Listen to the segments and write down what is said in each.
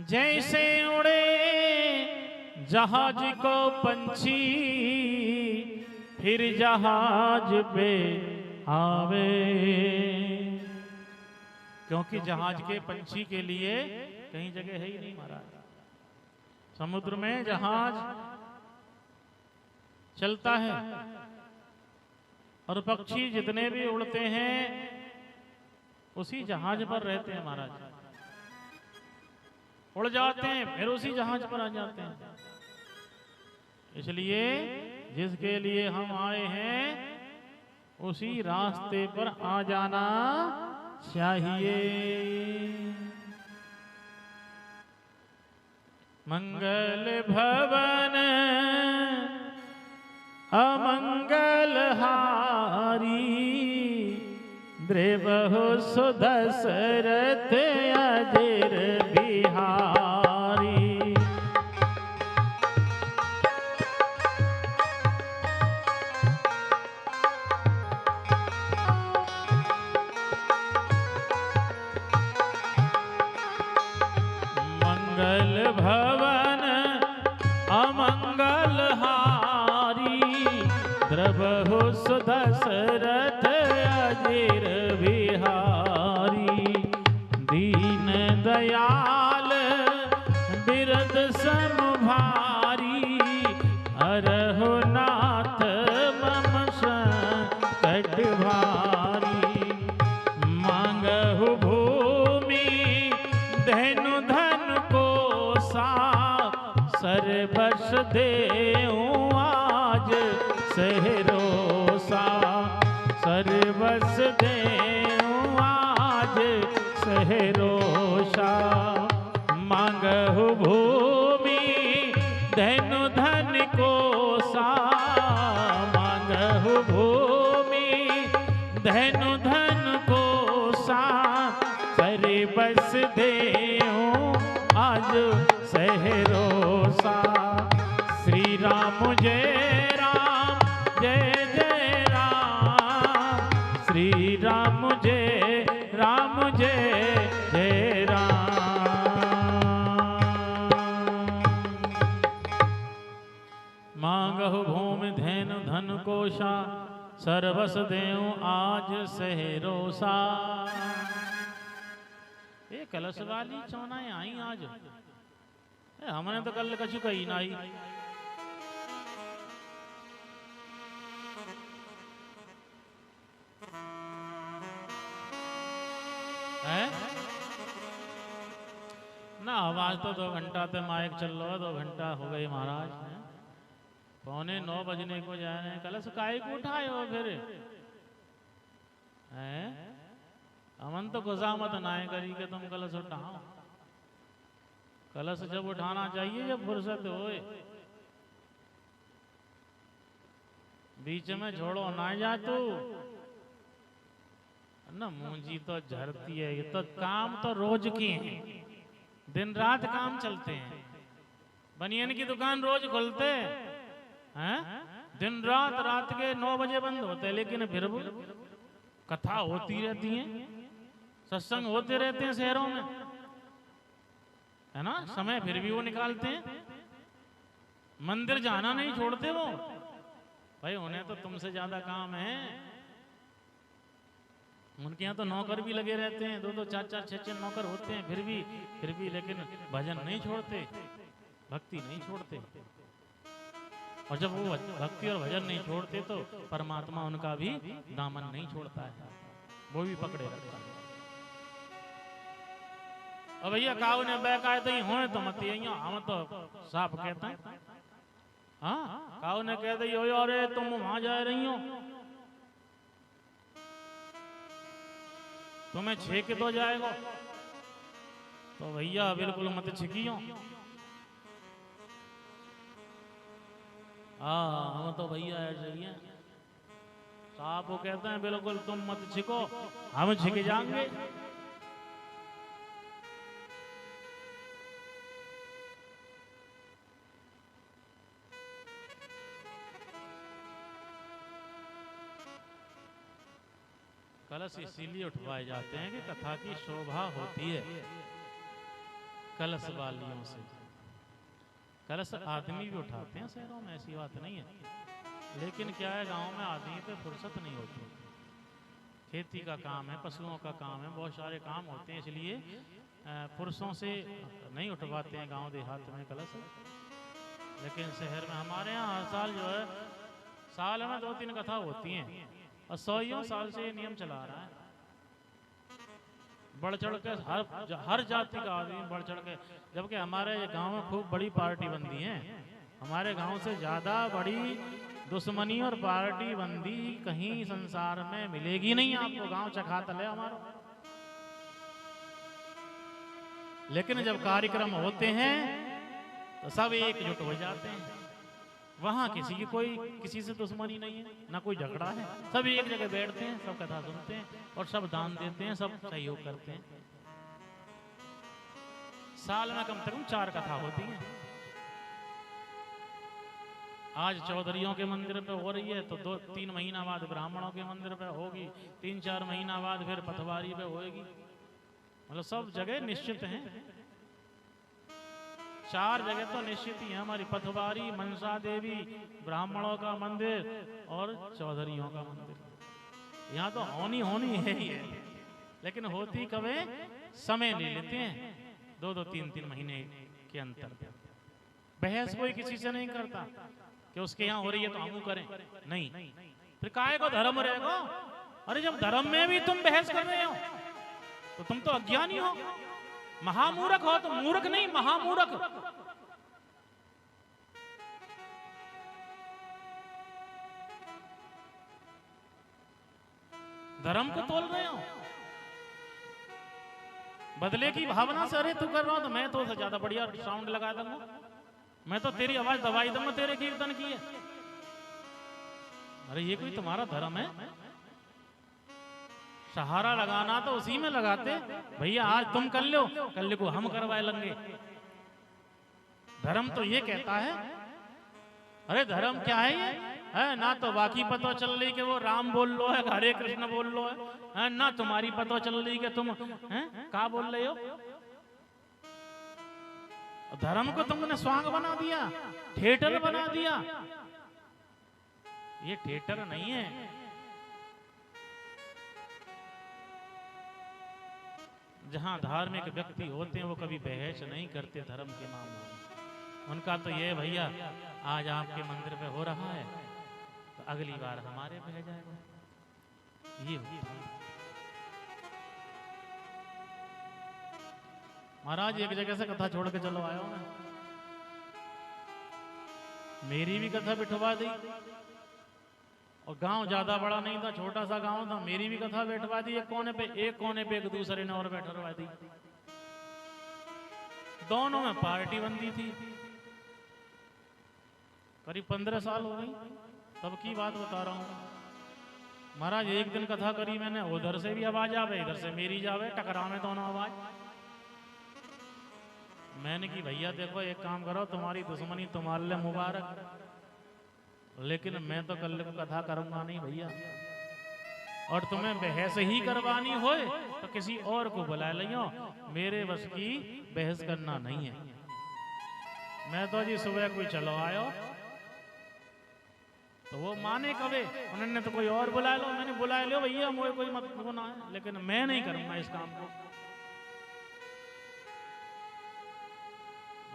जैसे उड़े जहाज को पंछी फिर जहाज पे आवे, क्योंकि जहाज के पंछी के लिए कहीं जगह है ही नहीं महाराज। समुद्र में जहाज चलता है और पक्षी जितने भी उड़ते हैं उसी जहाज पर रहते हैं महाराज। उड़ जाते हैं फिर उसी जहाज पर आ जाते हैं। इसलिए जिसके लिए हम आए हैं उसी रास्ते पर आ जाना चाहिए। मंगल भवन अमंगल हारी, द्रेवहु सुदशरथ अजिर बिहारी। मंगल भवन अमंगल हारी, द्रवहु सुदशरथ अजिर बिहारी। दीन दयाल बिरद समभारी, हरहु नाथ मम संकट भारी। मांगहु भूमि धनु धन कोसा, सर्वस देऊं आज सहरोसा। सर्वस देऊं आज सहरोसा। मांगहु भूमि धनु धन कोसा, मांगहु भूमि धनु धन कोसा। सर्वस देऊं आज सहरोसा। श्री राम जय राम जय जय राम, श्री राम जय जय राम। मांगहु भूमि धनु धन कोशा, सर्वस देऊं आज सहरोसा। ये कलश वाली चौनाएं आई आज, हमने तो कल कछु कही ना आई। है ना आवाज तो 2 घंटा ते माइक चल रहा है, 2 घंटा हो गई महाराज। 8:45 बजने को जाने, कलश काहे को उठाए हो फिर? हैं अमन तो खुशामत ना करी कि तुम कलश उठाओ। कलश जब उठाना चाहिए जब फुर्सत होए, बीच में छोड़ो ना जा तू न। मूंजी तो झरती है, ये तो काम तो रोज की है, दिन रात काम चलते हैं। बनियन की दुकान रोज खुलते हैं, दिन रात, रात के 9 बजे बंद होते हैं, लेकिन फिर भी कथा होती रहती है, सत्संग होते रहते हैं शहरों में, है ना। समय फिर भी वो निकालते हैं, मंदिर जाना नहीं छोड़ते वो। भाई उन्हें तो तुमसे ज्यादा काम है। उनके यहाँ तो नौकर भी लगे रहते हैं, 2-2, 4-4, 6-6 नौकर होते हैं, फिर भी लेकिन भजन नहीं छोड़ते, भक्ति नहीं छोड़ते। और जब वो भक्ति और भजन नहीं छोड़ते तो परमात्मा उनका भी दामन नहीं छोड़ता है, वो भी पकड़े रखता है। और भैया काऊ ने बेकायदे ही होए तो मत यहाँ, हम तो साफ कहते हैं। हाँ काऊ ने कह दी हो अरे तुम वहां जा रही हो, तुम्हें छेक तो जाएगा, तो भैया बिल्कुल मत छिकियो। हाँ हम तो भैया ऐसे ही हैं, साहब वो कहते हैं बिल्कुल तुम मत छिको, हम छिक जाएंगे। कलश इसीलिए उठवाए जाते हैं कि कथा की शोभा होती है। कलश वालियों से। कलश आदमी भी उठाते हैं शहरों में, ऐसी बात नहीं है, लेकिन क्या है गांव में आदमी पे फुर्सत नहीं होती। खेती का काम है, पशुओं का काम है, बहुत सारे काम होते हैं, इसलिए पुरुषों से नहीं उठवाते हैं गांव देहात में कलश। लेकिन शहर में हमारे यहाँ हर साल जो है, साल में 2-3 कथा होती हैं, और 100 साल से ये नियम चला रहा है। बढ़ चढ़ के हर जाति का आदमी बढ़ चढ़ के, जबकि हमारे गांव में खूब बड़ी पार्टी बनती है। हमारे गांव से ज्यादा बड़ी दुश्मनी और पार्टी बंदी कहीं संसार में मिलेगी नहीं आपको। गांव चखातल है हमारा। लेकिन जब कार्यक्रम होते हैं तो सब एकजुट हो जाते हैं। वहां किसी की कोई किसी से दुश्मनी नहीं है, ना कोई झगड़ा है, सब एक जगह बैठते हैं, सब कथा सुनते हैं और सब दान देते हैं, सब सहयोग करते हैं। साल में कम से कम 4 कथा होती हैं। आज चौधरियों के मंदिर पे हो रही है, तो 2-3 महीना बाद ब्राह्मणों के मंदिर पे होगी, 3-4 महीना बाद फिर पथवारी पे होएगी। मतलब सब जगह निश्चित हैं, 4 जगह तो निश्चित ही है हमारी, पथवारी, मनसा देवी, ब्राह्मणों का मंदिर और चौधरियों का मंदिर। यहाँ तो होनी है ही है, लेकिन होती कभी समय ले लेते हैं, 2-2, 3-3 महीने के अंतर। बहस कोई किसी से नहीं करता कि उसके यहाँ हो रही है तो हम करें, नहीं। फिर काहे को धर्म रहेगा? अरे जब धर्म में भी तुम बहस कर रहे हो तो तुम तो अज्ञानी हो, महामूर्ख हो। तो मूर्ख नहीं, महामूर्ख। धर्म को तोल रहे हो बदले की भावना से। अरे तू कर रहा हो तो मैं तो ज्यादा बढ़िया साउंड लगा दूंगा, मैं तो तेरी आवाज दबाई दूंगा तेरे कीर्तन की है। अरे ये कोई तुम्हारा धर्म है? सहारा लगाना तो उसी में लगाते, भैया आज तुम कर लो, कल को हम करवाए लेंगे। धर्म तो ये कहता है। अरे धर्म क्या है ये? है ना तो बाकी पता चल रही कि वो राम बोल लो है, हरे कृष्ण बोल लो है ना तुम्हारी पता चल रही कि तुम क्या बोल रहे हो। धर्म को तुमने स्वांग बना दिया, थिएटर बना दिया। ये थिएटर नहीं है। जहां धार्मिक व्यक्ति होते हैं वो कभी बहस नहीं करते धर्म के मामले में। उनका तो ये भैया आज आपके मंदिर पे हो रहा है तो अगली बार हमारे पे हो जाएगा, ये महाराज एक जगह से कथा छोड़ के चलो आया हूं मैं। मेरी भी कथा बिठवा दी, और गांव ज्यादा बड़ा नहीं था, छोटा सा गांव था। मेरी भी कथा बैठवा दी एक कोने पे एक दूसरे ने और बैठवा दी। दोनों में पार्टी बनती थी। करीब 15 साल हो गई, तब की बात बता रहा हूं। महाराज एक दिन कथा करी मैंने, उधर से भी आवाज आवे, इधर से मेरी जावे, टकरा में दोनों आवाज। मैंने की भैया देखो एक काम करो, तुम्हारी दुश्मनी तुम्हारे लिए मुबारक, लेकिन मैं तो कल को कथा करूंगा नहीं भैया। और तुम्हें बहस ही करवानी हो तो किसी और को बुला लियो, मेरे बस की बहस करना नहीं है। मैं तो जी सुबह कोई चलो आयो तो वो माने कवे, उन्होंने तो कोई और बुला लो। मैंने बुला लो भैया, मुझे कोई मत गुना है, लेकिन मैं नहीं करूंगा इस काम को।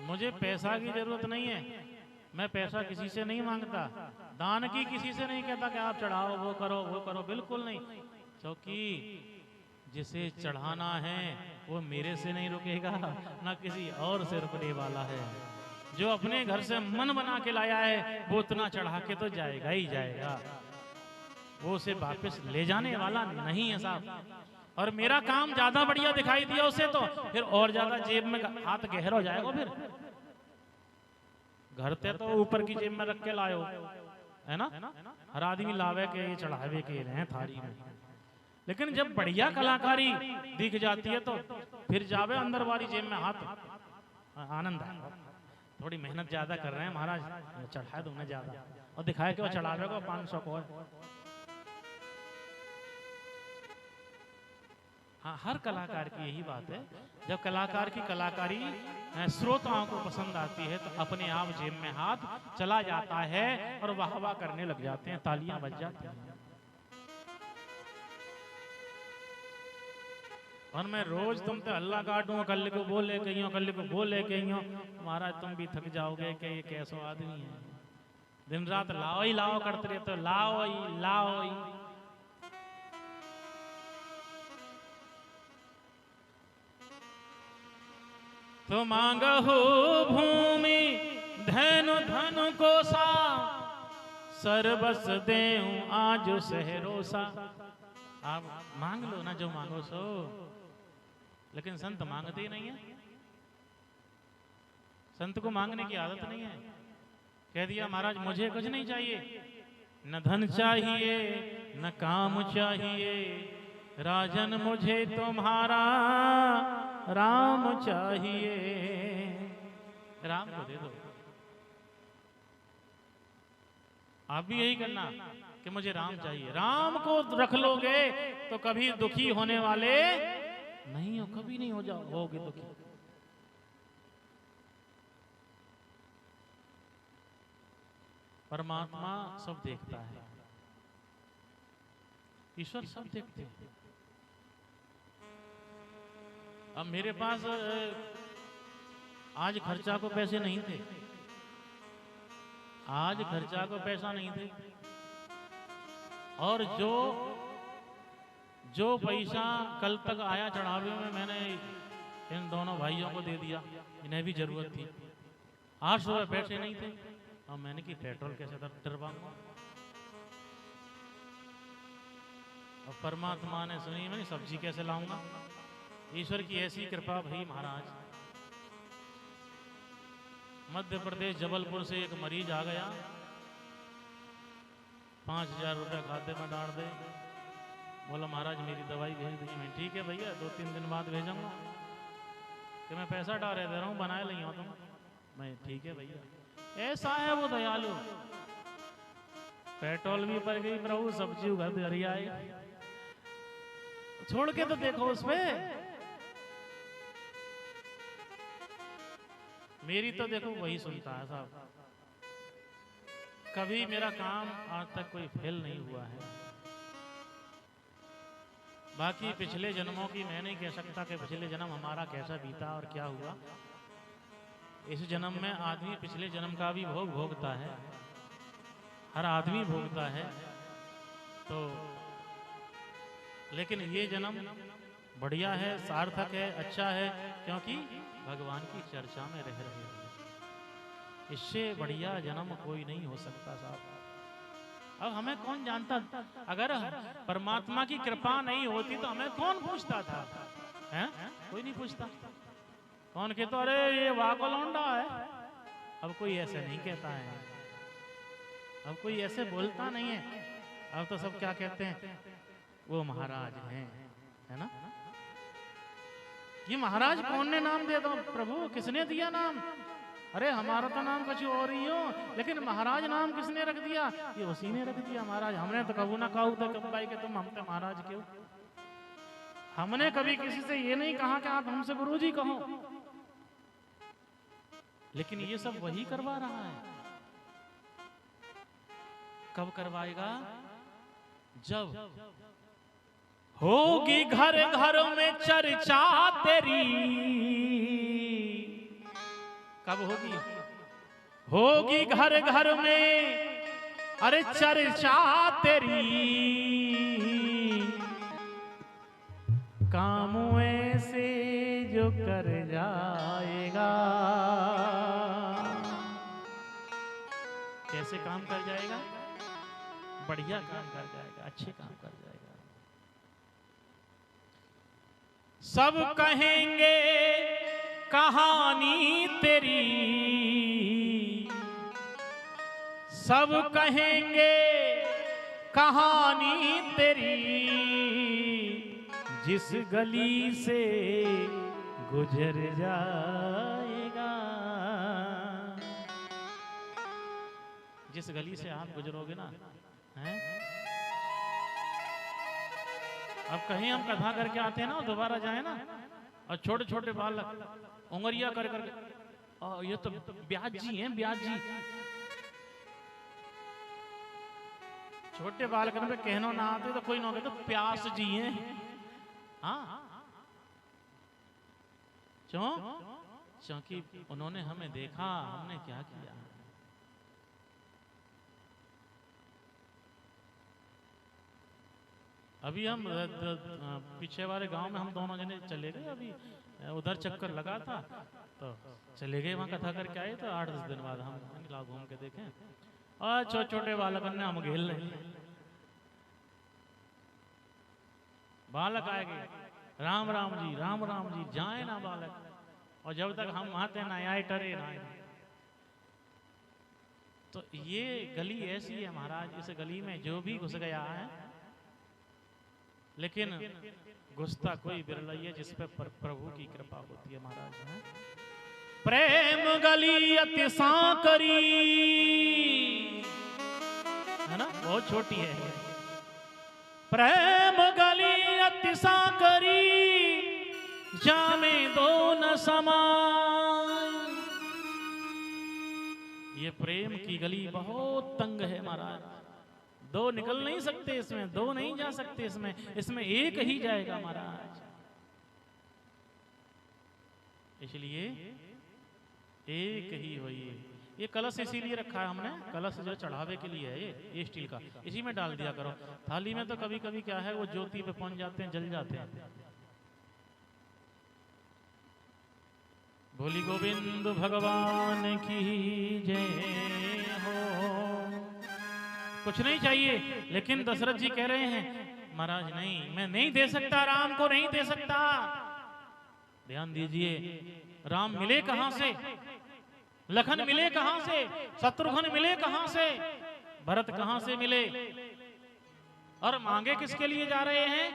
मुझे पैसा की जरूरत नहीं है, मैं पैसा किसी से नहीं मांगता, दान की किसी से नहीं कहता कि आप चढ़ाओ, वो करो, बिल्कुल नहीं। क्योंकि जिसे चढ़ाना है वो मेरे से नहीं रुकेगा, ना किसी और से रुकने वाला है। जो अपने घर से मन बना के लाया है वो उतना चढ़ा के तो जाएगा ही जाएगा, वो उसे वापस ले जाने वाला नहीं है साहब। और मेरा काम ज्यादा बढ़िया दिखाई दिया उसे तो फिर और ज्यादा जेब में हाथ गहरा हो जाएगा। फिर घर ते तो ऊपर की जेब में रख के लायो है ना, हर आदमी लावे के ये चढ़ावे के रहे थारी में। लेकिन जब बढ़िया कलाकारी दिख जाती है तो फिर जावे अंदर वाली जेब में हाथ, आनंद है। थोड़ी मेहनत ज्यादा कर रहे हैं महाराज, चढ़ाए तुमने ज्यादा और दिखाया कि वो चढ़ावे को 500 को है। हाँ, हर कलाकार की यही बात है। जब कलाकार की कलाकारी श्रोताओं को पसंद आती है तो अपने आप जेब में हाथ चला जाता है और वाह वाह करने लग जाते हैं, तालियां बज जाती हैं। और मैं रोज तुम पे हल्ला काटूंगा, कल को बोले कहीं, कल को बोले कहीं, महाराज तुम भी थक जाओगे कि ये कैसो आदमी है, दिन रात लाओ ही लाओ करते रहते हो, लाओ ही लाओ ही। तो मांगहु भूमि धनु धनु कोसा, सर्वस देऊं आज सहरोसा। आप मांग लो ना जो मांगो सो, लेकिन संत मांगते ही नहीं है। संत को मांगने की आदत नहीं है। कह दिया महाराज मुझे कुछ नहीं चाहिए, न धन चाहिए न काम चाहिए, राजन मुझे तुम्हारा राम चाहिए। राम को दे दो। आप भी यही करना कि मुझे राम चाहिए। राम को रख लोगे तो कभी दुखी होने वाले नहीं हो, कभी नहीं होगे दुखी। परमात्मा सब देखता है, ईश्वर सब देखते हैं। अब मेरे पास आज खर्चा को पैसे नहीं थे, आज खर्चा को पैसा नहीं थे, और जो पैसा कल तक आया चढ़ावे में मैंने इन दोनों भाइयों को दे दिया, इन्हें भी जरूरत थी। 800 रुपये पैसे नहीं थे, अब मैंने कि पेट्रोल कैसे डरवाऊंगा। और परमात्मा ने सुनी, मैं सब्जी कैसे लाऊंगा। ईश्वर की ऐसी कृपा भाई महाराज। मध्य प्रदेश जबलपुर से एक मरीज आ गया, 5000 रुपये खाते में डाल दे। बोला महाराज मेरी दवाई भेज दीजिए। मैं ठीक है भैया 2-3 दिन बाद भेजूंगा। कि मैं पैसा डाल दे रहा हूँ, बनाए नहीं हो तुम। मैं ठीक है भैया। ऐसा है वो दयालु। पेट्रोल भी पड़ गई प्रभु, सब्जी उगर हरिया आई, छोड़ के तो देखो उसमें। मेरी तो देखो वही सुनता है साहब। कभी मेरा काम आज तक कोई फेल नहीं हुआ है। बाकी पिछले जन्मों की मैं नहीं कह सकता कि पिछले जन्म हमारा कैसा बीता और क्या हुआ। इस जन्म में आदमी पिछले जन्म का भी भोग भोगता है, हर आदमी भोगता है। तो लेकिन ये जन्म बढ़िया है, सार्थक है, अच्छा है, क्योंकि भगवान की चर्चा में रह रहे हैं। इससे बढ़िया जन्म कोई नहीं हो सकता साहब। अब हमें कौन जानता, अगर परमात्मा की कृपा नहीं होती तो हमें कौन पूछता था, हैं? कोई नहीं पूछता। कौन कहता अरे ये वाको लौंडा है। अब कोई ऐसे नहीं कहता है, अब कोई ऐसे बोलता नहीं है। अब तो सब क्या कहते हैं, वो महाराज हैं, है ना। ये महाराज कौन ने नाम दिया? तो प्रभु किसने दिया नाम? अरे हमारा तो नाम कुछ और ही हो, लेकिन महाराज नाम किसने रख दिया? ये उसी ने रख दिया महाराज। हमने तो कबू ना कहू थे कब भाई के तुम हम पे महाराज क्यों। हमने कभी किसी से ये नहीं कहा कि आप हमसे गुरु जी कहो, लेकिन ये सब वही करवा रहा है। कब करवाएगा? जब होगी घर घर में चर्चा तेरी। कब होगी? होगी घर घर में अरे चर्चा तेरी। काम ऐसे जो कर जाएगा। कैसे काम कर जाएगा? बढ़िया काम कर जाएगा, अच्छे काम कर जाएगा। सब कहेंगे कहानी तेरी, सब कहेंगे कहानी तेरी। जिस गली से गुजर जाएगा। जिस गली से आप गुजरोगे ना, हैं? अब कहीं हम कथा करके आते हैं ना, दोबारा जाए ना, और छोटे छोटे बालक उंगरिया कर करके, ये तो ब्याज जी हैं, ब्याज जी। छोटे बालकन पे कहनो ना आते तो कोई ना कहते, तो प्यास जी हैं। हाँ, क्योंकि उन्होंने हमें देखा, हमने क्या किया। अभी हम पीछे वाले गांव में हम दोनों जने चले गए, अभी उधर चक्कर लगा था तो चले गए, वहां कथा करके आए। तो 8-10 दिन बाद हम निकला घूम के देखें, और छोटे छोटे बालकन ने हम घेल रहे, बालक आए गए, राम राम जी, राम राम जी, जाए ना बालक। और जब तक हम आते ना आए टरे ना आए। तो ये गली ऐसी है महाराज, इस गली में जो भी घुस गया है, लेकिन घुसता कोई बिरला है जिस पे प्रभु की कृपा होती है महाराज। है प्रेम गली अति सांकरी, है ना, बहुत छोटी है। प्रेम गली अति सांकरी, जामे दो न समान। ये प्रेम की गली बहुत तंग है महाराज, दो निकल नहीं सकते इसमें, दो नहीं जा सकते इसमें, इसमें एक ही जाएगा महाराज। इसलिए एक ही होइए। ये कलश इसीलिए रखा है हमने, कलश जो चढ़ावे के लिए है, ये स्टील का, इसी में डाल दिया करो। थाली में तो कभी कभी क्या है, वो ज्योति पे पहुंच जाते हैं, जल जाते हैं। बोली गोविंद भगवान की जय हो। कुछ नहीं चाहिए, लेकिन दशरथ जी कह रहे हैं महाराज नहीं, मैं नहीं दे सकता, राम को नहीं दे सकता। ध्यान दीजिए, राम मिले कहां से, लखन मिले कहां से, शत्रुघ्न मिले कहां से, भरत कहां से मिले, और मांगे किसके लिए जा रहे हैं?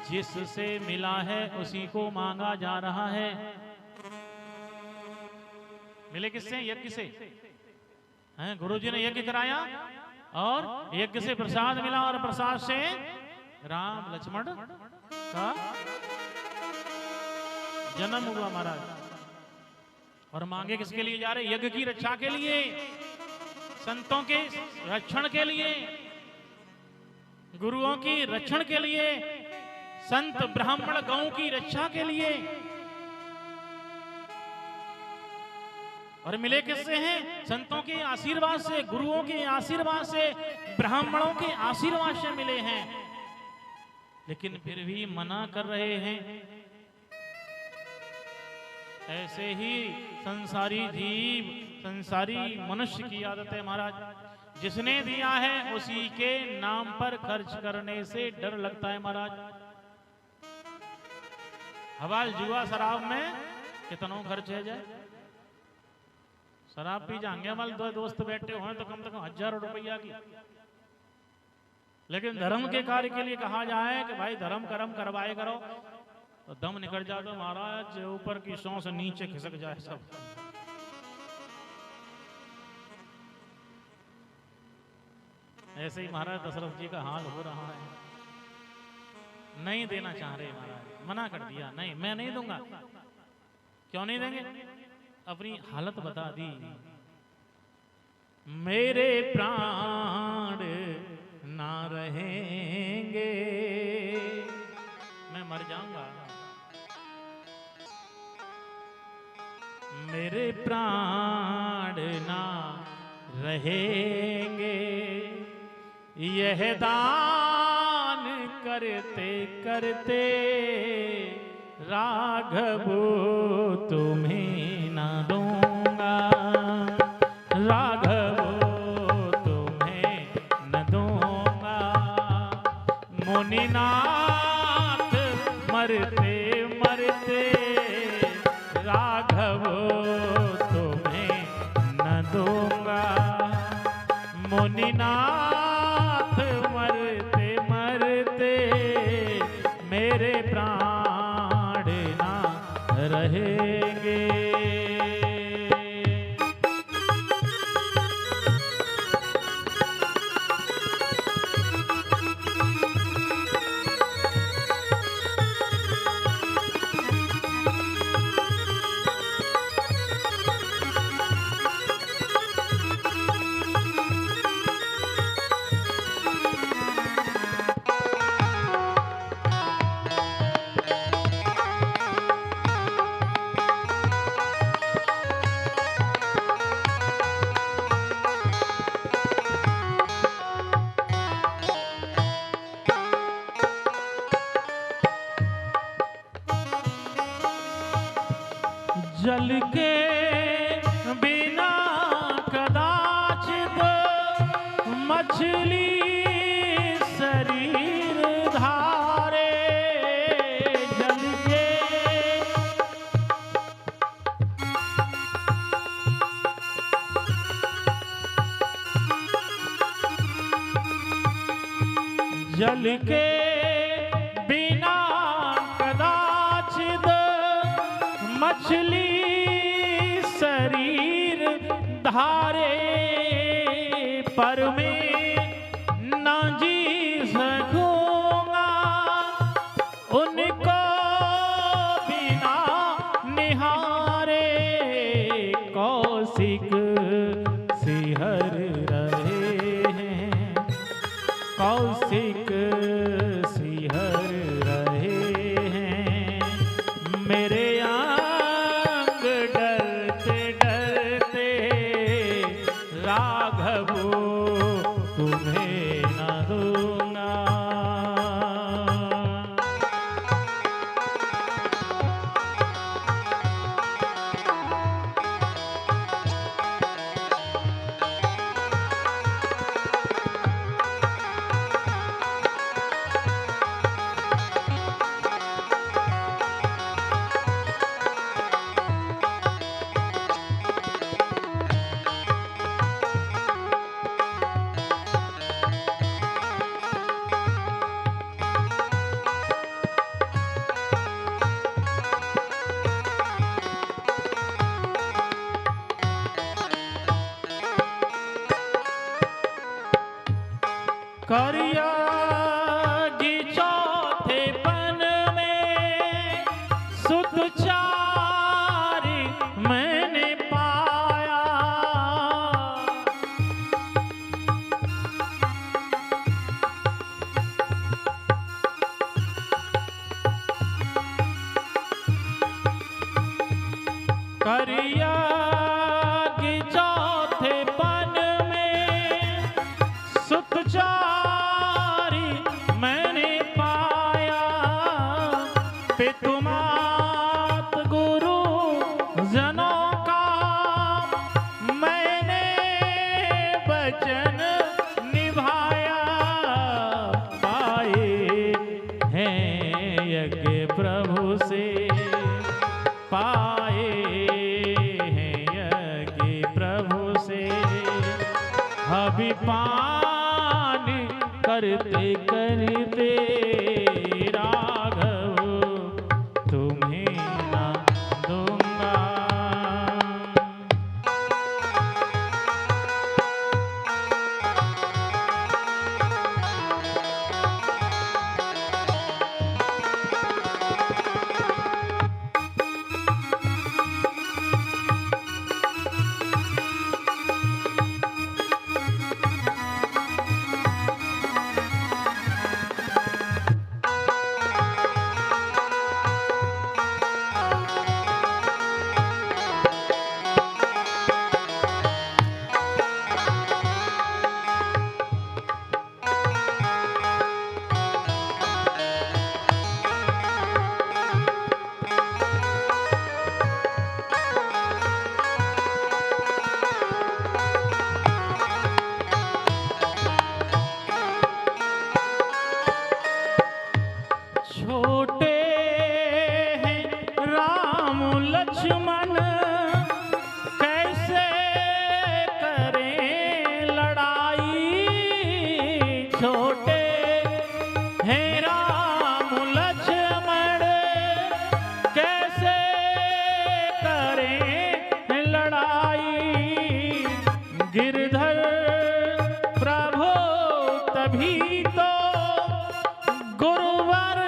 जिससे मिला है उसी को मांगा जा रहा है। मिले किससे? यज्ञ से। हैं, गुरुजी ने यज्ञ कराया और यज्ञ से प्रसाद मिला, और प्रसाद से राम लक्ष्मण का जन्म हुआ महाराज। और मांगे किसके लिए जा रहे? यज्ञ की रक्षा के लिए, संतों के रक्षण के लिए, गुरुओं की रक्षण के लिए, संत ब्राह्मण गौ की रक्षा के लिए। और मिले किससे हैं? संतों के आशीर्वाद से, गुरुओं के आशीर्वाद से, ब्राह्मणों के आशीर्वाद से मिले हैं। लेकिन फिर भी मना कर रहे हैं। ऐसे ही संसारी जीव, संसारी मनुष्य की आदत है महाराज। जिसने दिया है उसी के नाम पर खर्च करने से डर लगता है महाराज। हवाल जुआ शराब में कितनों खर्च है जाए। शराब पी जाएंगे हमारे दो दोस्त बैठे हुए तो कम से कम 1000 रुपया की। लेकिन धर्म के कार्य के लिए कहा जाए कि भाई धर्म कर्म करवाए करो, तो दम निकल जाए तो महाराज ऊपर की सौंस नीचे खिसक जाए सब। ऐसे ही महाराज दशरथ जी का हाल हो रहा है। नहीं देना चाह रहे महाराज, मना कर दिया, नहीं मैं नहीं दूंगा। क्यों नहीं देंगे? अपनी हालत बता दी। मेरे प्राण ना रहेंगे, मैं मर जाऊंगा। मेरे प्राण ना रहेंगे, यह दान करते करते राघव तुम्हें न दूंगा, राघव तुम्हें न दूंगा। मुनिनाथ मरते मरते राघव तुम्हें न दूंगा। मुनिनाथ मरते मरते मेरे प्राण ना रहेंगे। जल के बिना कदाचित मछली शरीर धारे। जल के जल के बिना कदाचित मछली शरीर धारे। पर मैं ना जी सकूंगा उनको बिना निहारे। कौशिक सिहर रहे हैं, कौशिक सिहर रहे हैं मेरे अंग डरते डरते। राघव तुम्हें न दूंगा। करिया जी चौथे पन में सुत चारी मैंने पाया। करिया जी चौथे पन में सुत चारी मैंने पाया। पितुमात गुरु जनों का मैंने वचन निभाया। पाए हैं यज्ञ प्रभु से, पाए हैं यज्ञ प्रभु से। अभी पान करते करते राघव तुम्हें ना दूंगा। छोटे हैं राम लक्ष्मण कैसे करें लड़ाई। छोटे हैं राम लक्ष्मण कैसे करें लड़ाई। गिरधर प्रभु तभी तो गुरुवर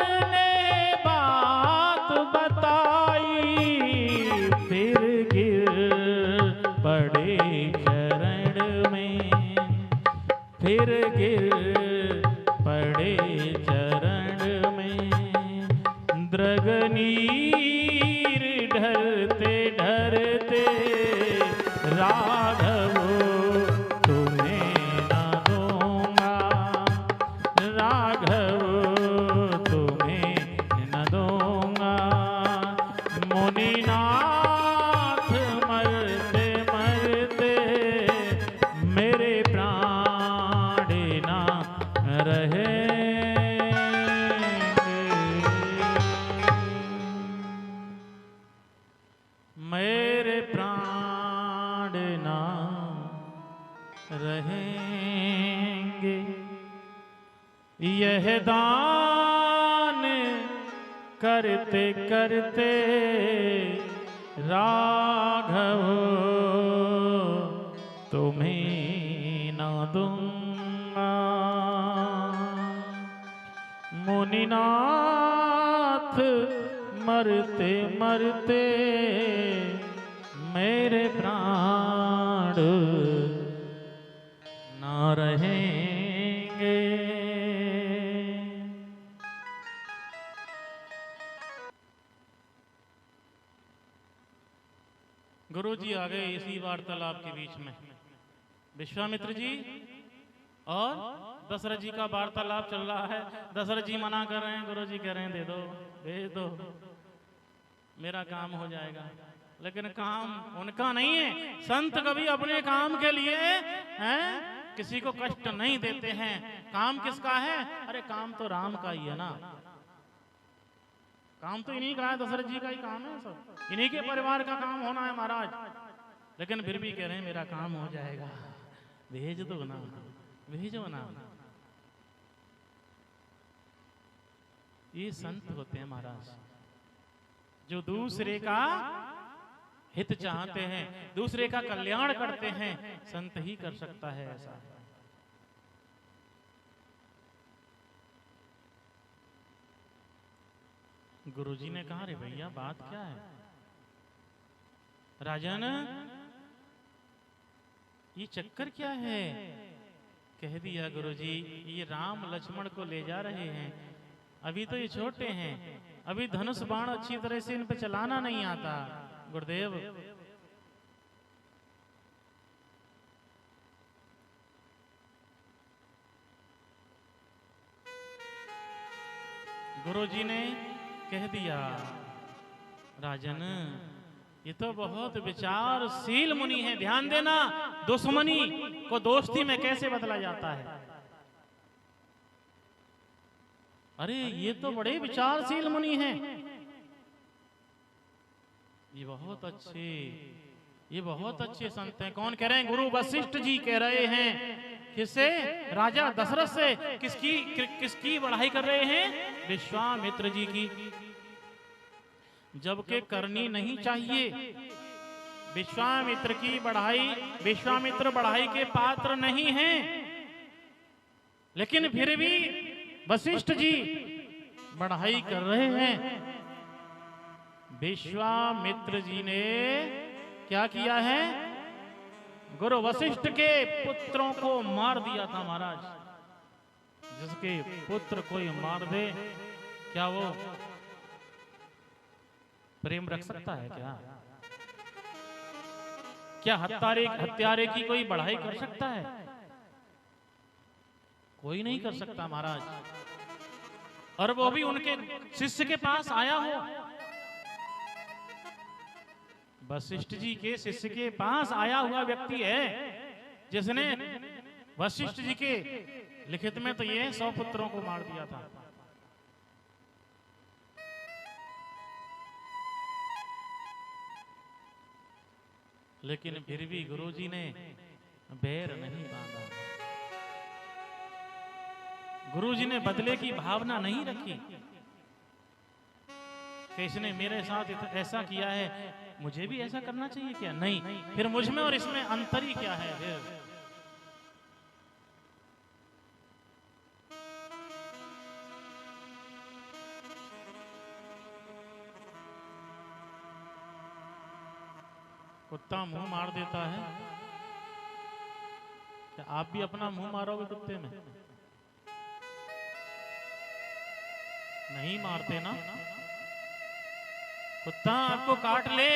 फिर गिर पड़े चरण में, फिर गिर पड़े चरण में। द्रगनीर ढरते ढरते राघव तुम्हें ना दूंगा। राघव तुम्हें न दूंगा। मुनिनाथ मेरे प्राण ना रहेंगे, यह दान करते करते राघव तुम्हें ना दूंगा। मुनिनाथ मरते मरते मेरे प्राण ना रहेंगे। गुरु जी आ गए इसी वार्तालाप के बीच में। विश्वामित्र जी और दशरथ जी का वार्तालाप चल रहा है। दशरथ जी मना कर रहे हैं, गुरु जी कह रहे हैं दे दो, भेज दो, मेरा काम हो जाएगा। लेकिन काम उनका नहीं है। संत कभी अपने काम के लिए हैं किसी को कष्ट नहीं देते हैं। काम किसका है? अरे काम तो राम का ही है ना। काम तो इन्हीं का है, दशरथ जी का ही काम है, सब इन्हीं के परिवार का काम होना है महाराज। लेकिन फिर भी कह रहे हैं मेरा काम हो जाएगा, भेज दो ना, भेजो ना। ये संत होते हैं महाराज, जो दूसरे का हित चाहते हैं, दूसरे का कल्याण करते हैं। संत ही कर सकता है ऐसा। गुरुजी ने कहा रे भैया बात क्या है? राजन ये चक्कर क्या है? कह दिया गुरुजी ये राम लक्ष्मण को ले जा रहे हैं। अभी तो ये छोटे हैं, अभी धनुष बाण अच्छी तरह से इन पे चलाना नहीं आता। गुरुदेव गुरुजी ने कह दिया राजन ये तो बहुत विचारशील मुनि है। ध्यान देना, दुश्मनी को दोस्ती में कैसे बदला जाता है। अरे ये तो बड़े विचारशील मुनि हैं, ये बहुत अच्छे, ये बहुत अच्छे संत हैं। कौन कह रहे हैं? गुरु वशिष्ठ जी कह रहे हैं। किससे? राजा दशरथ से। किसकी बढ़ाई कर रहे हैं? विश्वामित्र जी की। जबकि करनी नहीं चाहिए। विश्वामित्र की बढ़ाई, विश्वामित्र बढ़ाई के पात्र नहीं हैं, लेकिन फिर भी वशिष्ठ जी बढ़ाई कर रहे हैं। विश्वामित्र जी ने क्या किया है? गुरु वशिष्ठ के पुत्रों को मार दिया था महाराज। जिसके पुत्र कोई मार दे, क्या वो प्रेम रख सकता है? क्या हत्यारे की कोई बढ़ाई कर सकता है? कोई नहीं कर सकता महाराज। और वो भी उनके शिष्य के पास आया हो। वशिष्ठ जी के शिष्य के पास आया हुआ व्यक्ति है, जिसने वशिष्ठ जी के लिखित में तो ये 100 पुत्रों को मार दिया था। लेकिन फिर भी गुरुजी ने बैर नहीं बांधा। गुरुजी ने बदले की भावना नहीं रखी कि इसने मेरे साथ ऐसा किया है, मुझे भी ऐसा करना चाहिए क्या? नहीं, फिर मुझ में और इसमें अंतर ही क्या है? फिर कुत्ता मुंह मार देता है, क्या आप भी अपना मुंह मारोगे कुत्ते में? नहीं मारते ना। कुत्ता आपको काट ले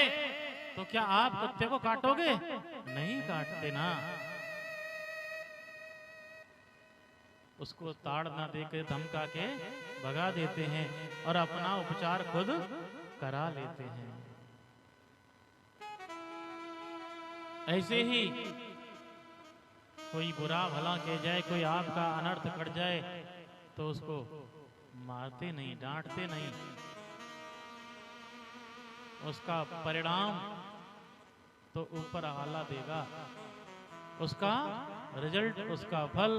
तो क्या आप कुत्ते को काटोगे? नहीं काटते ना। उसको ताड़ ना देकर धमका के भगा देते हैं और अपना उपचार खुद करा लेते हैं। ऐसे ही कोई बुरा भला कह जाए, कोई आपका अनर्थ कर जाए तो उसको मारते नहीं, डांटते नहीं। उसका परिणाम तो ऊपर आला देगा, उसका रिजल्ट, उसका फल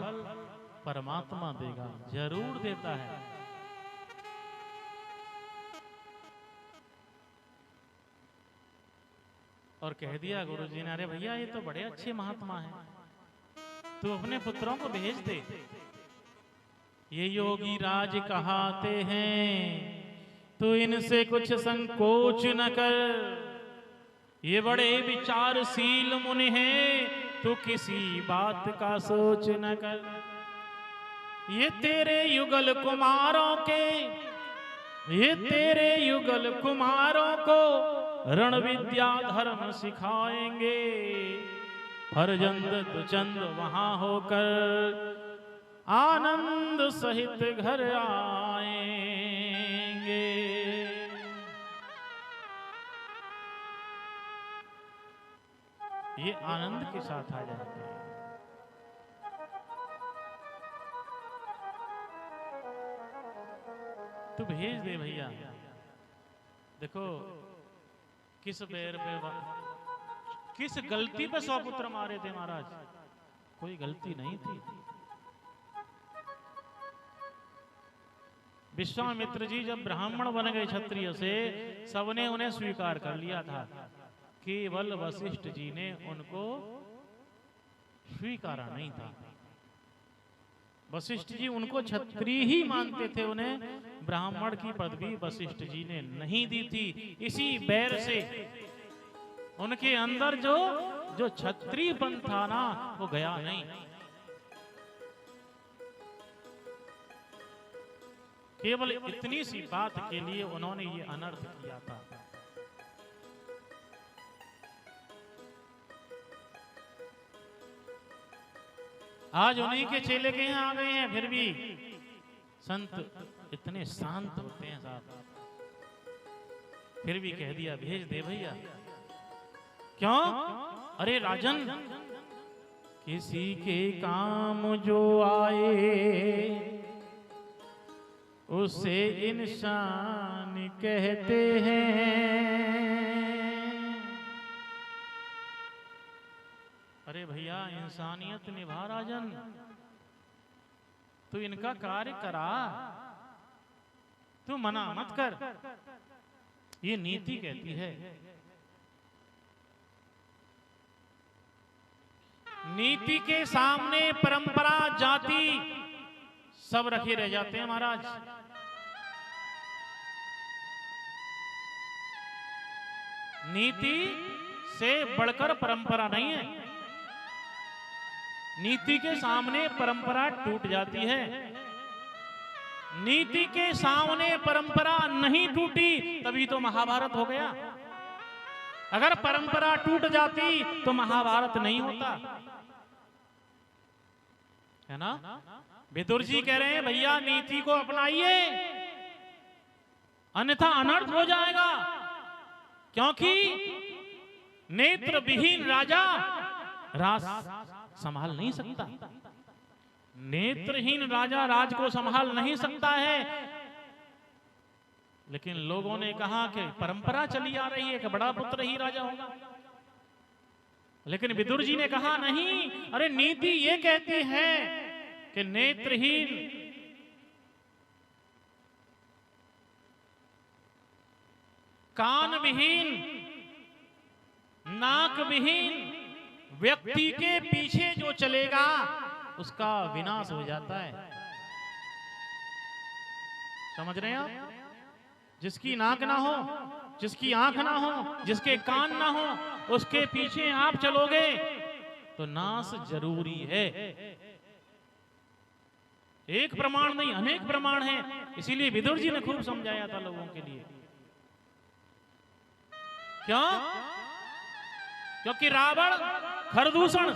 परमात्मा देगा, जरूर देता है। और कह दिया गुरुजी ने, अरे भैया ये तो बड़े अच्छे महात्मा हैं, तू अपने पुत्रों को भेज दे। ये योगी राज कहाते हैं, तू इनसे कुछ संकोच न कर। ये बड़े विचारशील मुनि हैं, तू किसी बात का सोच न कर। ये तेरे युगल कुमारों के, ये तेरे युगल कुमारों को रण विद्या धर्म सिखाएंगे। फरजंद दुचंद वहां होकर आनंद सहित घर आएंगे। ये आनंद के साथ आ जाएंगे। तू भेज दे भैया। देखो किस बेर पे, किस गलती पे 100 पुत्र मारे थे महाराज? कोई गलती नहीं थी। विश्वामित्र जी जब ब्राह्मण बन गए क्षत्रिय से, सबने उन्हें स्वीकार कर लिया था। केवल वशिष्ठ जी ने उनको स्वीकारा नहीं था। वशिष्ठ जी उनको क्षत्रिय ही मानते थे, उन्हें ब्राह्मण की पदवी वशिष्ठ जी ने नहीं दी थी। इसी बैर से उनके अंदर जो क्षत्रियपन था ना, वो गया नहीं। केवल इतनी सी बात के लिए उन्होंने ये अनर्थ किया था। आज उन्हीं के चेले के यहाँ आ गए हैं, फिर भी संत इतने शांत होते हैं साहब। फिर भी कह दिया भेज दे भैया। क्यों? अरे राजन, किसी के काम जो आए उसे इंसान कहते हैं। अरे भैया इंसानियत निभा राजन, तू इनका कार्य करा, तू मना मत कर। ये नीति कहती है। नीति के सामने परंपरा, जाति सब रखे रह जाते हैं महाराज। नीति से बढ़कर परंपरा नहीं है। नीति के सामने परंपरा टूट जाती है। नीति के सामने परंपरा नहीं टूटी तभी तो महाभारत हो गया। अगर परंपरा टूट जाती तो महाभारत नहीं होता, है ना? विदुर जी कह रहे हैं भैया नीति को अपनाइए, अन्यथा अनर्थ हो जाएगा। क्योंकि नेत्र विहीन राजा राज संभाल नहीं सकता। नेत्रहीन राजा राज को संभाल नहीं सकता है। लेकिन लोगों ने कहा कि परंपरा चली आ रही है कि बड़ा पुत्र ही राजा होगा। लेकिन विदुर जी ने कहा नहीं, अरे नीति ये कहती है कि नेत्रहीन, कान विहीन, नाक विहीन व्यक्ति के पीछे जो चलेगा उसका विनाश हो जाता है। समझ रहे हैं आप? जिसकी नाक ना हो, जिसकी आंख ना हो, जिसके कान ना हो, उसके पीछे आप चलोगे तो नाश जरूरी है। एक प्रमाण नहीं, अनेक प्रमाण हैं। इसीलिए विदुर जी ने खूब समझाया था लोगों के लिए। क्यों? क्योंकि रावण खरदूषण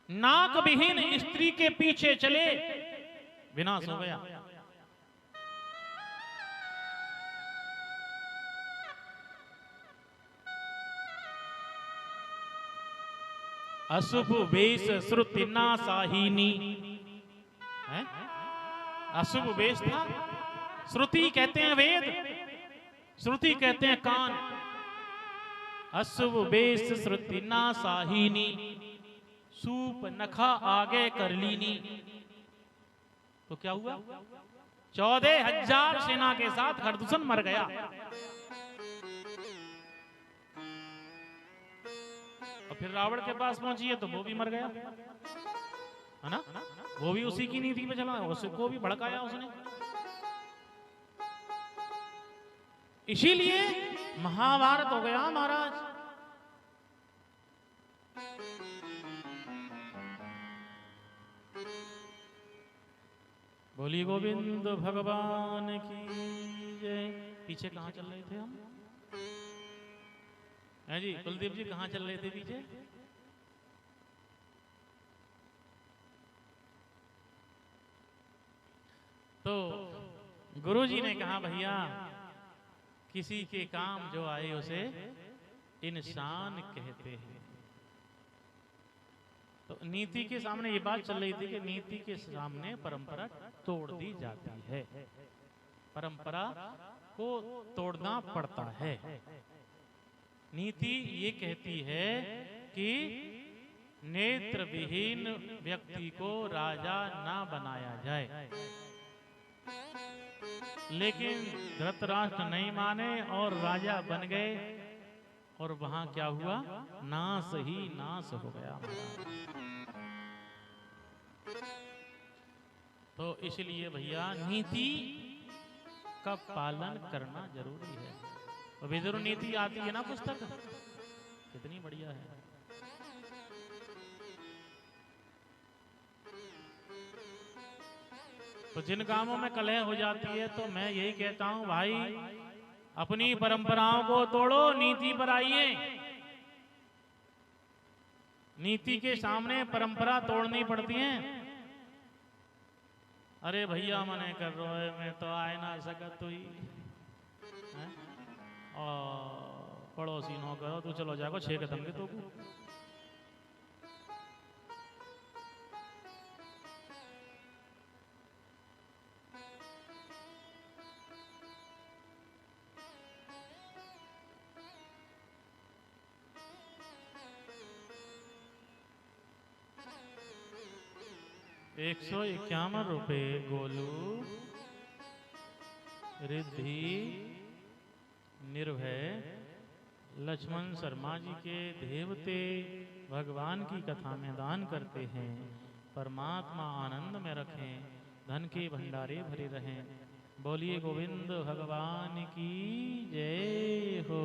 नाक विहीन स्त्री के पीछे चले, विनाश हो गया। अशुभ वेश श्रुति नासाहिनी है। अशुभ वेश था, श्रुति कहते हैं वेद, श्रुति कहते हैं कान, अश्व बेस श्रुति ना साहिनी, सूप नखा आगे कर लीनी। तो क्या हुआ? 14,000 सेना के साथ खरदूषण मर गया। और फिर रावण के पास पहुंची है तो वो भी मर गया, है ना? वो भी उसी की नीति पे चला, उसको भी भड़काया उसने। इसीलिए महाभारत हो गया महाराज। बोली गोविंद भगवान की जय। पीछे कहाँ चल रहे थे हम? है जी कुलदीप जी, कहाँ चल रहे थे पीछे? तो गुरु जी ने कहा भैया किसी के काम जो आए उसे इंसान कहते हैं। तो नीति के सामने ये बात चल रही थी कि नीति के सामने परंपरा तोड़ दी जाती है, परंपरा को तोड़ना पड़ता है। नीति ये कहती है कि नेत्र विहीन व्यक्ति को राजा ना बनाया जाए, लेकिन धृतराष्ट्र नहीं माने और राजा बन गए, और वहां क्या हुआ? नाश ही नाश हो गया। तो इसलिए भैया नीति का पालन करना जरूरी है। तो विदुर नीति आती है ना पुस्तक, कितनी बढ़िया है। तो जिन कामों में कलह हो जाती है तो मैं यही कहता हूं भाई, अपनी परंपराओं को तोड़ो, नीति पर आइए। नीति के सामने परंपरा तोड़नी पड़ती है। अरे भैया मने कर रो है, मैं तो आए ना सकत हुई और पड़ोसी नो करो तू चलो जाको छे कदम के तो 151 रुपए गोलू रिद्धि निर्भय लक्ष्मण शर्मा जी के देवते भगवान की कथा में दान करते हैं। परमात्मा आनंद में रखें, धन के भंडारे भरे रहें। बोलिए गोविंद भगवान की जय हो।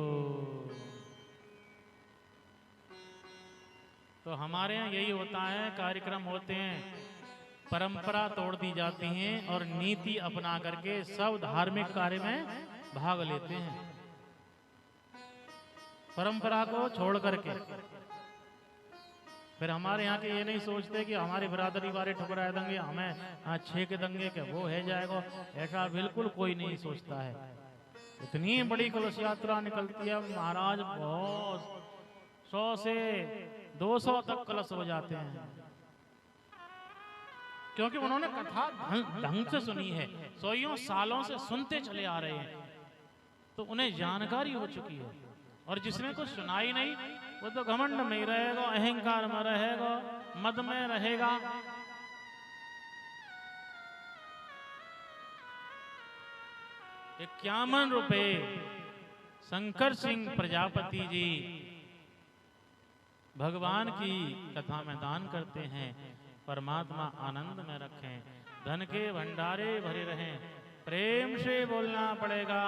तो हमारे यहाँ यही होता है, कार्यक्रम होते हैं, परंपरा तोड़ दी जाती हैं और नीति अपना करके सब धार्मिक कार्य में भाग लेते हैं, परंपरा को छोड़ करके। फिर हमारे यहाँ के ये नहीं सोचते कि हमारी बिरादरी वाले ठुकराए देंगे, हमें छेक देंगे कि वो है जाएगा, ऐसा बिल्कुल कोई नहीं सोचता है। इतनी बड़ी कलश यात्रा निकलती है महाराज, बहुत 100 से 200 तक कलश हो जाते हैं, क्योंकि उन्होंने कथा ढंग से सुनी है, 100 सालों से सुनते चले आ रहे हैं, तो उन्हें जानकारी हो चुकी है। और जिसने कुछ सुनाई नहीं वो तो घमंड में ही रहेगा, अहंकार में रहेगा, मद में रहेगा। ₹51 शंकर सिंह प्रजापति जी भगवान की कथा में दान करते हैं। परमात्मा आनंद में रखें, धन के भंडारे भरे रहें। प्रेम से बोलना पड़ेगा,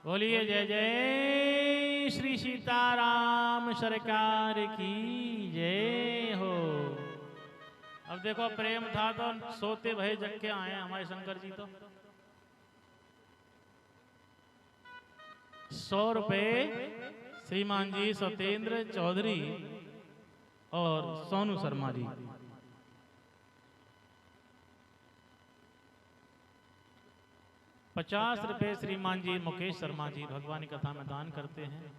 बोलिए जय जय श्री सीताराम सरकार की जय हो। अब देखो प्रेम था तो सोते भय जग के आए हमारे शंकर जी। तो 100 रुपए श्रीमान जी सत्येंद्र चौधरी और सोनू शर्मा जी। 50 रुपए श्रीमान जी मुकेश शर्मा जी भगवान की कथा में दान करते हैं।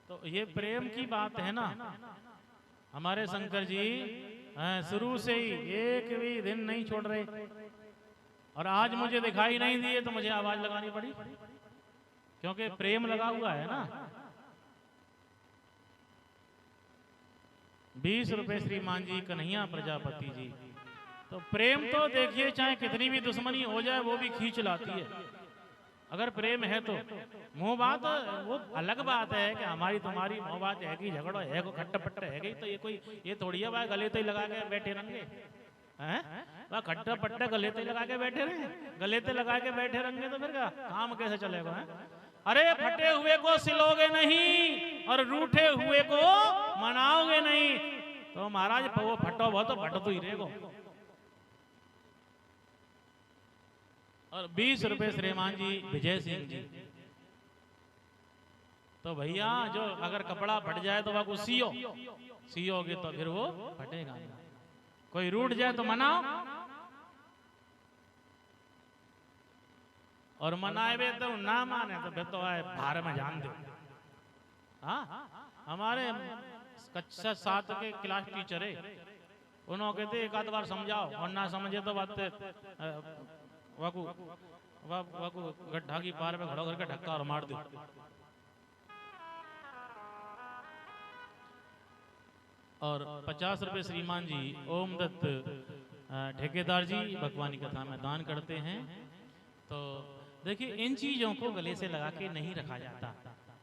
तो ये प्रेम की बात है ना। हमारे शंकर जी शुरू से ही एक भी दिन नहीं छोड़ रहे, और आज मुझे दिखाई नहीं दिए तो मुझे आवाज लगानी पड़ी। क्योंकि प्रेम लगा हुआ है ना। 20 रुपए श्रीमान जी कन्हैया प्रजापति जी। तो प्रेम तो देखिए चाहे कितनी भी दुश्मनी हो जाए वो भी खींच लाती है, अगर प्रेम है तो। मोह बात वो अलग बात है कि हमारी तुम्हारी मोह बात है कि झगड़ो है को खट्टा पट्टा है तो ये कोई ये थोड़ी है भाई गले तो ही लगा के बैठे रहेंगे हैं, वह खट्टा पट्टा गले तो ही लगा के बैठे रहे, गले तो लगा के बैठे रहेंगे तो फिर क्या काम कैसे चलेगा है? अरे फटे हुए को सिलोगे नहीं और रूठे हुए को मनाओगे नहीं, तो महाराज वो फटो बहुत तो फट तो ही रहेगो। और 20 रुपए श्रीमान जी विजय सिंह जी। तो भैया जो अगर कपड़ा फट जाए तो वह सियोगे तो फिर वो फटेगा, कोई रूठ जाए तो मनाओ, और मनाए तो ना माने तो फिर तो आए भार में जान दो। हाँ हमारे कक्षा 7 के क्लास टीचर है, उन्होंने कहते एक आध बार समझाओ और ना समझे तो बात वाकू गड्ढा की पार में खड़ा करके ढक्का और मार दो। और 50 रुपए श्रीमान जी ओम दत्त ठेकेदार जी भगवानी कथा में दान करते हैं। तो देखिए इन चीजों को गले से लगा के नहीं रखा जाता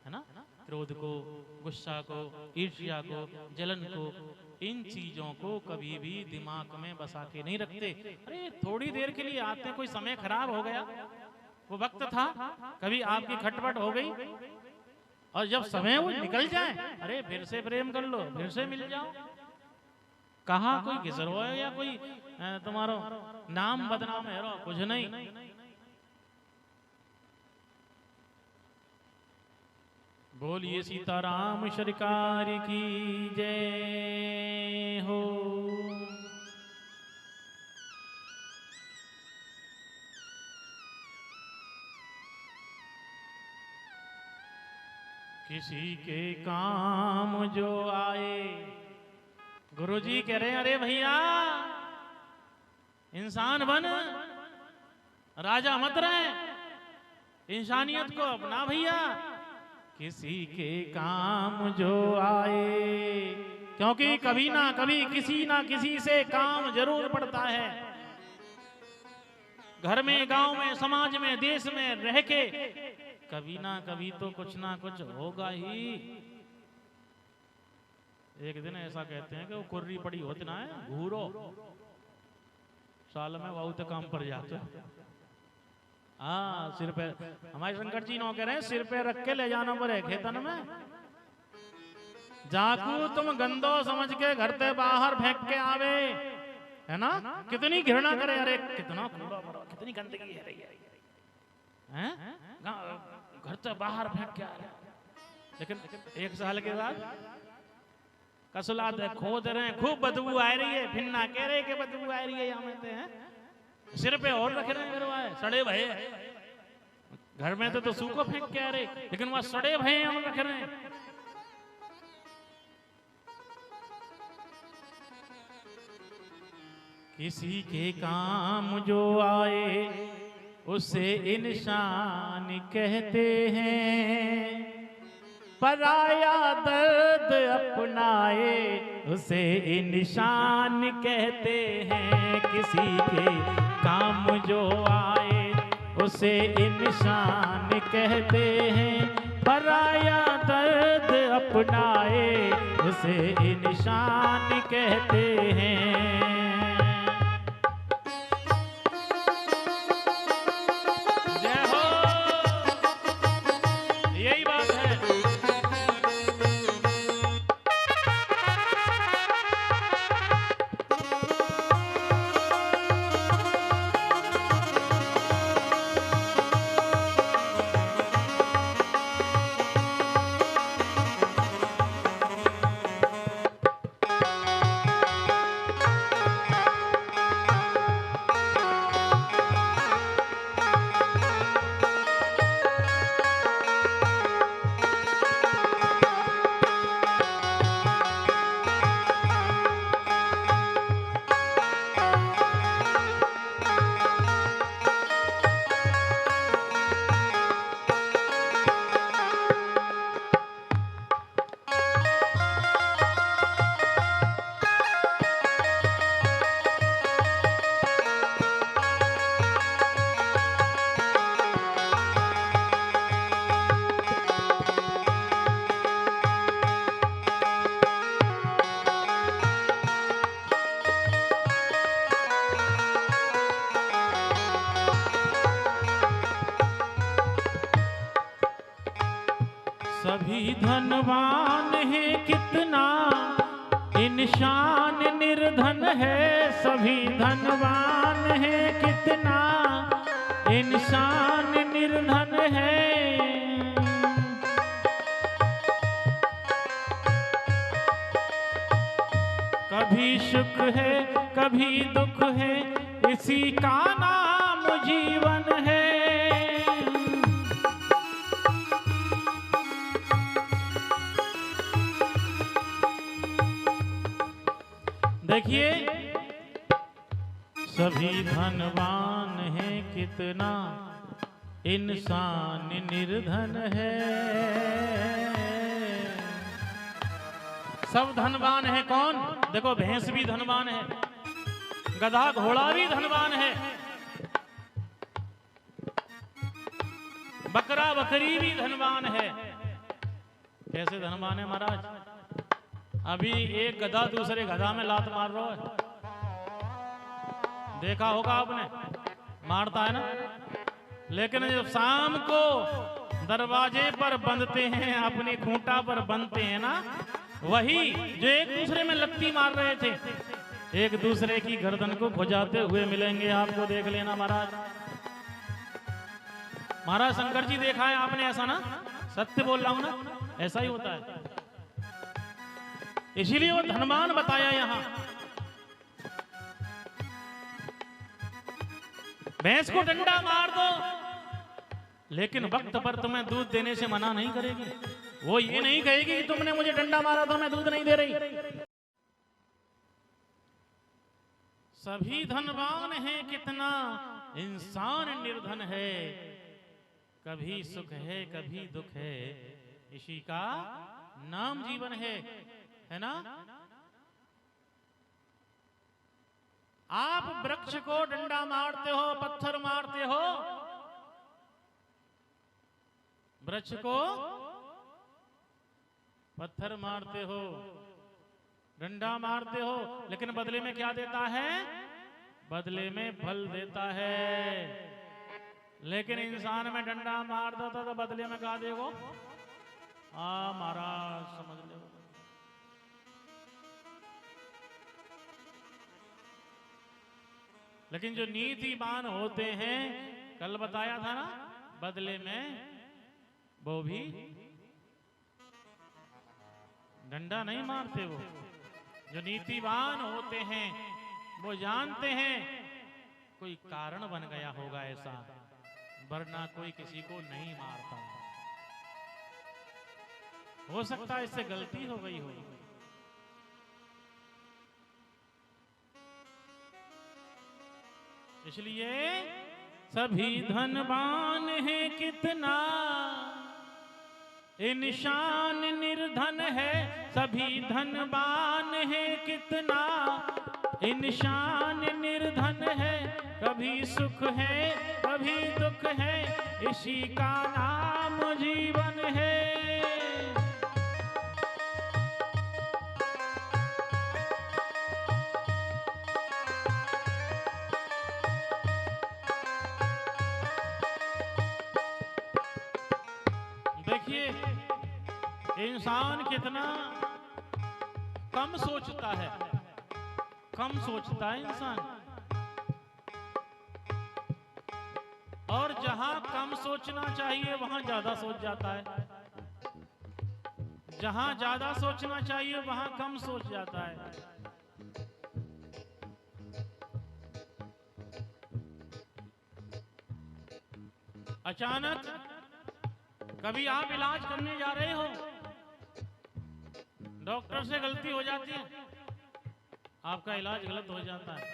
है ना, क्रोध को, गुस्सा को, ईर्ष्या को, जलन को, इन चीजों को कभी भी दिमाग में बसा के नहीं रखते। अरे थोड़ी देर के लिए आते, कोई समय खराब हो गया, वो वक्त था, कभी आपकी खटपट हो गई, और जब समय वो निकल जाए अरे फिर से प्रेम कर लो, फिर से मिल जाओ। कहा कोई घिसरो है या कोई तुम्हारो नाम बदनाम है, रो कुछ नहीं। बोलिए सीताराम सरकार की जय हो। किसी के काम जो आए, गुरुजी कह रहे हैं अरे भैया इंसान बन, राजा मत रहे, इंसानियत को अपना भैया। किसी के काम जो आए, क्योंकि कभी ना कभी किसी ना किसी से काम जरूर पड़ता है। घर में, गांव में, समाज में, देश में रह के कभी ना कभी तो कुछ ना कुछ होगा ही। एक दिन ऐसा कहते हैं कि वो कुर्री पड़ी होती ना है घूरो, साल में बहुत काम पर जाते। हाँ सिर पे, हमारे शंकर जी नो कह रहे हैं सिर पे रख के ले जाना पड़े खेतन में। जाकू तुम गंदो समझ के घर से बाहर फेंक के आवे, है ना, कितनी घृणा करे, अरे कितना कूड़ा पड़ा, कितनी गंदगी है रही है, घर से बाहर फेंक के आ रहे। लेकिन 1 साल के बाद कसुलात है, खोद रहे हैं, खूब बदबू आ रही है, फिर ना कह रहे कि बदबू आ रही है, यहाँ में हैं सिर पे और रख रहे हैं, सड़े भये। घर में तो सूखो फेंक के आ रहे, लेकिन वहां सड़े भये हम रख रहे हैं। किसी के काम जो आए उसे इंसान कहते हैं, पराया दर्द अपनाए उसे इंसान कहते हैं। किसी के काम जो आए उसे इंसान कहते हैं, पराया दर्द अपनाए उसे इंसान कहते हैं। सभी धनवान है कितना, इंसान निर्धन है। सभी धनवान है कितना, इंसान निर्धन है। कभी सुख है कभी दुख है, इसी का नाम जीवन है। देखिए, सभी धनवान है कितना, इंसान निर्धन है। सब धनवान है कौन? देखो, भैंस भी धनवान है, गधा घोड़ा भी धनवान है, बकरा बकरी भी धनवान है। कैसे धनवान है महाराज? अभी एक गधा दूसरे गधा में लात मार रहा है, देखा होगा आपने, मारता है ना। लेकिन जब शाम को दरवाजे पर बंधते हैं, अपनी खूंटा पर बंधते हैं ना, वही जो एक दूसरे में लत्ती मार रहे थे, एक दूसरे की गर्दन को खुजाते हुए मिलेंगे आपको, देख लेना महाराज। महाराज शंकर जी देखा है आपने ऐसा ना? सत्य बोल रहा हूं ना, ऐसा ही होता है। इसीलिए वो धनवान बताया यहां। भैंस को डंडा मार दो, लेकिन वक्त पर तुम्हें दूध देने से मना नहीं करेगी। वो ये नहीं कहेगी कि तुमने मुझे डंडा मारा था, मैं दूध नहीं दे रही। सभी धनवान है कितना, इंसान निर्धन है। कभी सुख है कभी दुख है, इसी का नाम जीवन है ना। आप वृक्ष को डंडा मारते हो, पत्थर मारते हो, वृक्ष को पत्थर मारते हो, डंडा मारते हो, लेकिन बदले में क्या देता है? बदले में फल देता है। लेकिन इंसान में डंडा मार दो तो बदले में क्या देगो? महाराज समझ लो। लेकिन जो नीतिवान होते हैं, कल बताया था ना, बदले में वो भी डंडा नहीं मारते। वो जो नीतिवान होते हैं वो जानते हैं कोई कारण बन गया होगा ऐसा, वरना कोई किसी को नहीं मारता। हो सकता है इससे गलती हो गई हो। इसलिए सभी धनवान है कितना, इंसान निर्धन है। सभी धनवान है कितना, इंसान निर्धन है। कभी सुख है कभी दुख है, इसी का नाम जीवन है। देखिए, इंसान कितना कम सोचता है, कम सोचता है इंसान। और जहां कम सोचना चाहिए वहां ज्यादा सोच जाता है, जहां ज्यादा सोचना चाहिए वहां कम सोच जाता है। अचानक कभी आप इलाज करने जा रहे हो, डॉक्टर से गलती हो जाती है, आपका इलाज गलत हो जाता है,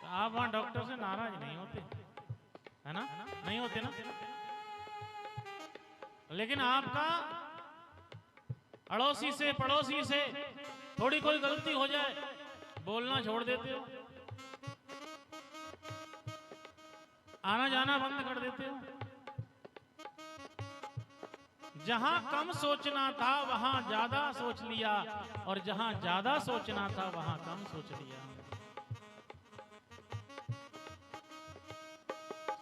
तो आप वहां डॉक्टर से नाराज नहीं होते, है ना? नहीं होते ना। लेकिन आपका अड़ोसी से पड़ोसी से थोड़ी कोई गलती हो जाए, बोलना छोड़ देते हो, आना जाना बंद कर देते हो। जहां कम सोचना था वहां ज्यादा सोच लिया, और जहां ज्यादा सोचना था वहां कम सोच लिया।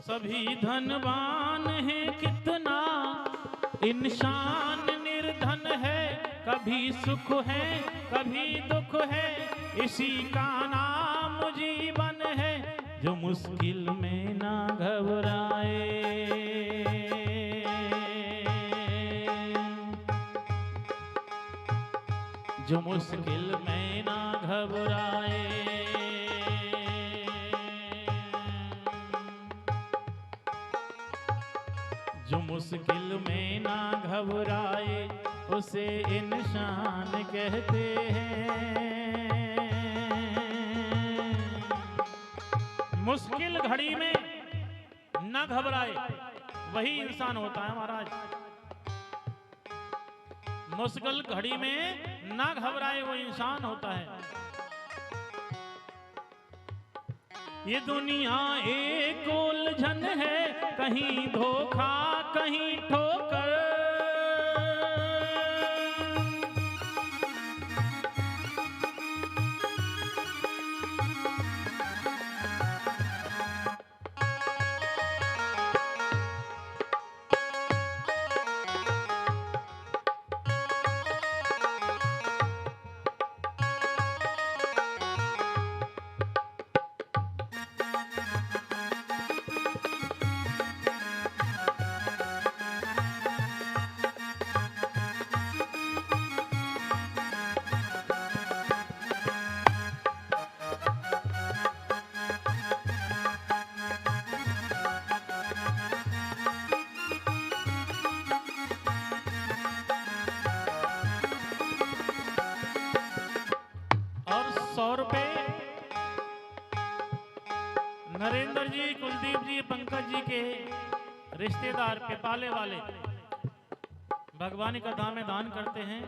सभी धनवान है कितना, इंसान निर्धन है, कभी सुख है कभी दुख है, इसी का नाम जीवन है, जो मुश्किल में ना घबराए। जो मुश्किल में ना घबराए। जो मुश्किल में ना घबराए, उसे इंसान कहते हैं। मुश्किल घड़ी में ना घबराए, वही इंसान होता है महाराज। मुश्किल घड़ी में ना घबराए, वो इंसान होता है। ये दुनिया एक उलझन है, कहीं धोखा कहीं ठोकर। नरेंद्र जी, कुलदीप जी, पंकज जी के रिश्तेदार पिपाले वाले भगवान का धाम में दान करते हैं।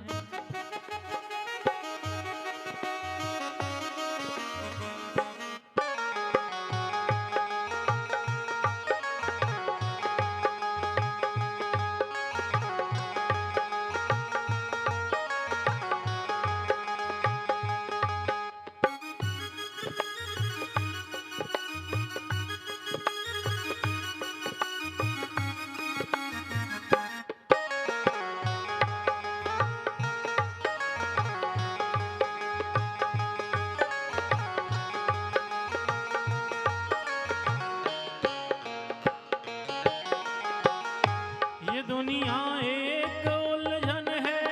दुनिया एक उलझन है,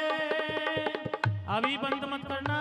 अभी बंद मत करना।